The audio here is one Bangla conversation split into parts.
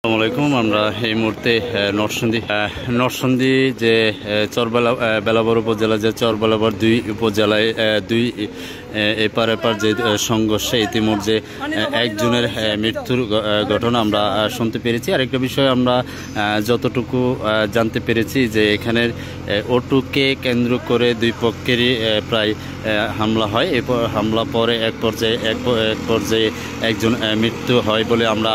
আসসালামু আলাইকুম। আমরা এই মুহূর্তে নরসিংদী যে বেলাবর উপজেলা যে চরবেলাবর দুই উপজেলায় দুই এপার এপার যে সংঘর্ষে ইতিমধ্যে একজনের মৃত্যুর ঘটনা আমরা শুনতে পেরেছি। আরেকটা বিষয় আমরা যতটুকু জানতে পেরেছি যে এখানের অটোকে কেন্দ্র করে দুই পক্ষেরই প্রায় হামলা হয়। এরপর হামলা পরে এক পর্যায়ে একজন মৃত্যু হয় বলে আমরা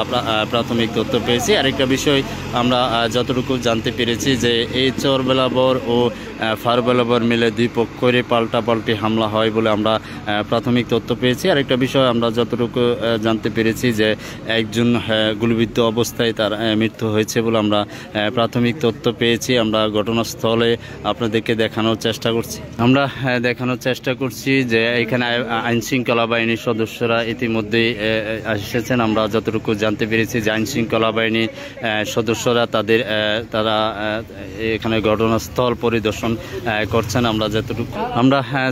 প্রাথমিক তথ্য পেয়েছি। আরেকটা বিষয় আমরা যতটুকু জানতে পেরেছি যে এই চরবেলাবর ও ফারবেলাবর মিলে দুই পক্ষেরই পাল্টাপাল্টি হামলা হয় বলে আমরা প্রাথমিক তথ্য পেয়েছি। আরেকটা বিষয় আমরা যতটুকু জানতে পেরেছি যে একজন গুলিবিদ্ধ অবস্থায় তার মৃত্যু হয়েছে বলে আমরা প্রাথমিক তথ্য পেয়েছি। আমরা ঘটনাস্থলে আপনাদেরকে দেখানোর চেষ্টা করছি যে এখানে আইনশৃঙ্খলা বাহিনীর সদস্যরা ইতিমধ্যেই এসেছেন। আমরা যতটুকু জানতে পেরেছি যে আইনশৃঙ্খলা বাহিনীর সদস্যরা তারা এখানে ঘটনাস্থল পরিদর্শন করছেন। আমরা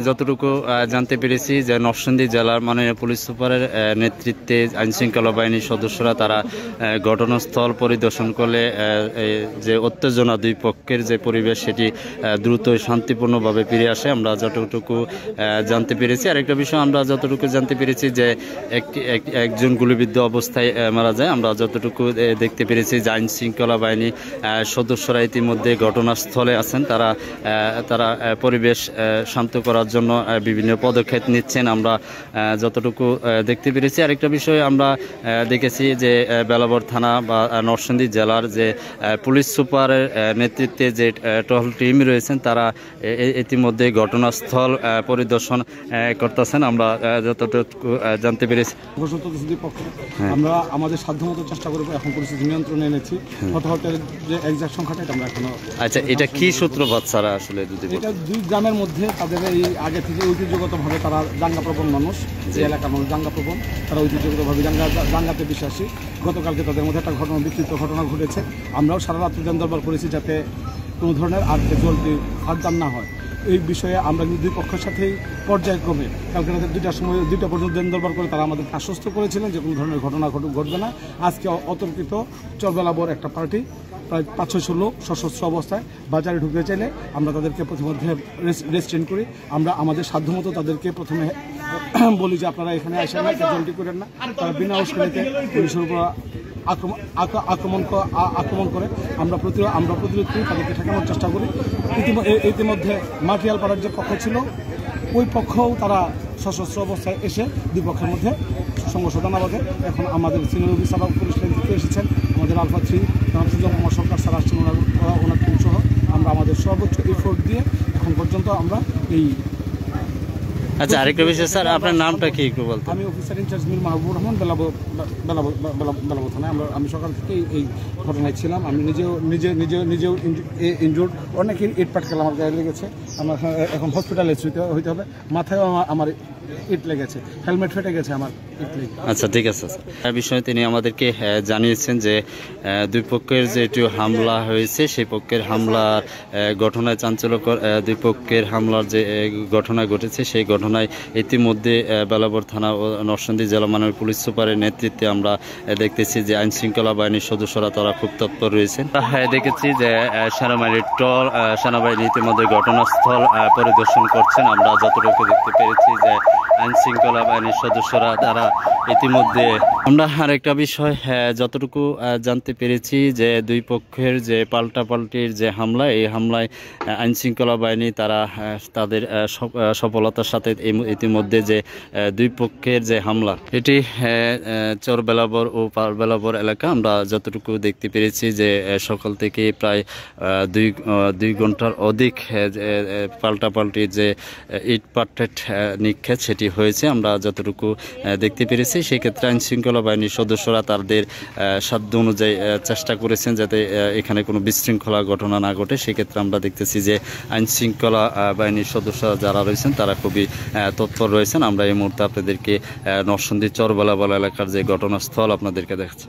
যতটুকু জানতে পেরেছি যে নরসিংদী জেলার মাননীয় পুলিশ সুপারের নেতৃত্বে আইনশৃঙ্খলা বাহিনীর সদস্যরা তারা ঘটনাস্থল পরিদর্শন করলে যে উত্তেজনা দুই পক্ষের যে পরিবেশ সেটি দ্রুত শান্তিপূর্ণভাবে ফিরে আসে। আমরা যতটুকু জানতে পেরেছি। আরেকটা বিষয় আমরা যতটুকু জানতে পেরেছি যে একজন গুলিবিদ্ধ অবস্থায় মারা যায়। আমরা যতটুকু দেখতে পেরেছি যে আইনশৃঙ্খলা বাহিনী সদস্যরা ইতিমধ্যে ঘটনাস্থলে আছেন। তারা পরিবেশ শান্ত করার জন্য বিভিন্ন পদক্ষেপ নিচ্ছেন আমরা যতটুকু দেখতে পেরেছি। আরেকটা বিষয় আমরা দেখেছি যে বেলাবর থানা বা নরসিংদী জেলার যে পুলিশ সুপারের নেতৃত্বে যে টহল টিম রয়েছেন তারা ইতিমধ্যে ঘটনাস্থল পরিদর্শন করতেছেন। আমরা যতটুকু জানতে পেরেছি আমরা আমাদের সাধ্যমতো চেষ্টা করবো। এখন পরিস্থিতি নিয়ন্ত্রণে এনেছি। হতাহতের যে এক্সাক্ট সংখ্যাটা আমরা এখনো এটা কি সূত্রপাত ছাড়া আসলে এটা দুই গ্রামের মধ্যে তাদের এই আগে থেকে ঐতিহ্যগতভাবে তারা দাঙ্গাপ্রবণ মানুষ, যে এলাকার মানুষ দাঙ্গাপ্রবণ, তারা ঐতিহ্যগতভাবে দাঙ্গাতে বিশ্বাসী। গতকালকে তাদের মধ্যে একটা বিক্ষিপ্ত ঘটনা ঘটেছে। আমরাও সারা রাত্রি দরবার করেছি যাতে কোনো ধরনের চলতি আড্ডান না হয়। এই বিষয়ে আমরা দুই পক্ষের সাথেই পর্যায়ক্রমে কালকে রাতে 2টা পর্যন্ত দরবার করে তারা আমাদের আশ্বস্ত করেছিলেন যে কোনো ধরনের ঘটনা ঘটবে না। আজকে অতর্কিত চরবেলাবর একটা পার্টি প্রায় 5-6 লোক সশস্ত্র অবস্থায় বাজারে ঢুকতে চাইলে আমরা তাদেরকে প্রথমে রেস্ট্রেন করি। আমরা আমাদের সাধ্যমতো তাদেরকে প্রথমে বলি যে আপনারা এখানে আসেন না, জলটি করেন না। তারা বিনা উস্কানিতে পুলিশের উপর আক্রমণ করে আমরা প্রতিরোধ করি, তাদেরকে ঠেকানোর চেষ্টা করি। ইতিমধ্যে মাটিয়াল পাড়ার যে পক্ষ ছিল ওই পক্ষও তারা সশস্ত্র অবস্থায় এসে দুই পক্ষের মধ্যে সংঘর্ষ বাঁধে। এখন আমাদের সিনিয়র অফিসাররা পুলিশ লাইন থেকে এসেছেন, আমাদের আলফা 3 সরকার স্যার আসছেন, ওনার টিম সহ আমরা আমাদের সর্বোচ্চ এফোর্ট দিয়ে এখন পর্যন্ত আমরা এই। আচ্ছা, আরেকটা বিষয় স্যার, আপনার নামটা কি একটু বলতে? আমি অফিসার ইনচার্জ মীর মাহবুবুর রহমান, বেলাবর থানায়। আমি সকাল থেকেই এই ঘটনায় ছিলাম। আমি নিজেও ইনজুর্ড, অনেকের ইট পাটকেল আমার গায়ে লেগেছে। আমার এখন হসপিটালে হইতে হবে। মাথায়ও আমার ইট লেগেছে, হেলমেট ফেটে গেছে আমার ইট লেগে। আচ্ছা, ঠিক আছে স্যার। বিষয়ে তিনি আমাদেরকে জানিয়েছেন যে দুই পক্ষের যে একটু হামলা হয়েছে সেই পক্ষের হামলার ঘটনায় চাঞ্চল্যকর দুই পক্ষের হামলার যে ঘটনা ঘটেছে সেই ঘটনায় ইতিমধ্যে বেলাবর থানা ও নরসিংদী জেলা মাননীয় পুলিশ সুপারের নেতৃত্বে আমরা দেখতেছি যে আইনশৃঙ্খলা বাহিনীর সদস্যরা তারা খুব তৎপর রয়েছেন। দেখেছি যে সেনাবাহিনী ইতিমধ্যে ঘটনাস্থল পরিদর্শন করছেন। আমরা যতটুকু দেখতে পেরেছি যে আইনশৃঙ্খলা বাহিনীর সদস্যরা তারা ইতিমধ্যে। আমরা আরেকটা বিষয় যতটুকু জানতে পেরেছি যে দুই পক্ষের যে পাল্টাপাল্টির যে হামলা, এই হামলায় আইনশৃঙ্খলা বাহিনী তারা তাদের সফলতার সাথে ইতিমধ্যে যে দুই পক্ষের যে হামলা এটি চরবেলাবর ও পারবেলাবর এলাকা আমরা যতটুকু দেখতে পেরেছি যে সকাল থেকে প্রায় 2 ঘন্টার অধিক পাল্টাপাল্টির যে ইট পাট্টেট নিক্ষেপ সেটি হয়েছে। আমরা যতটুকু দেখতে পেরেছি সেক্ষেত্রে আইনশৃঙ্খলা বাহিনীর সদস্যরা তাদের সাধ্য অনুযায়ী চেষ্টা করেছেন যাতে এখানে কোনো বিশৃঙ্খলা ঘটনা না ঘটে। সেক্ষেত্রে আমরা দেখতেছি যে আইনশৃঙ্খলা বাহিনীর সদস্যরা যারা রয়েছেন তারা খুবই তৎপর রয়েছেন। আমরা এই মুহূর্তে আপনাদেরকে নরসিংদী চরবেলাবর এলাকার যে ঘটনাস্থল আপনাদেরকে দেখাচ্ছি।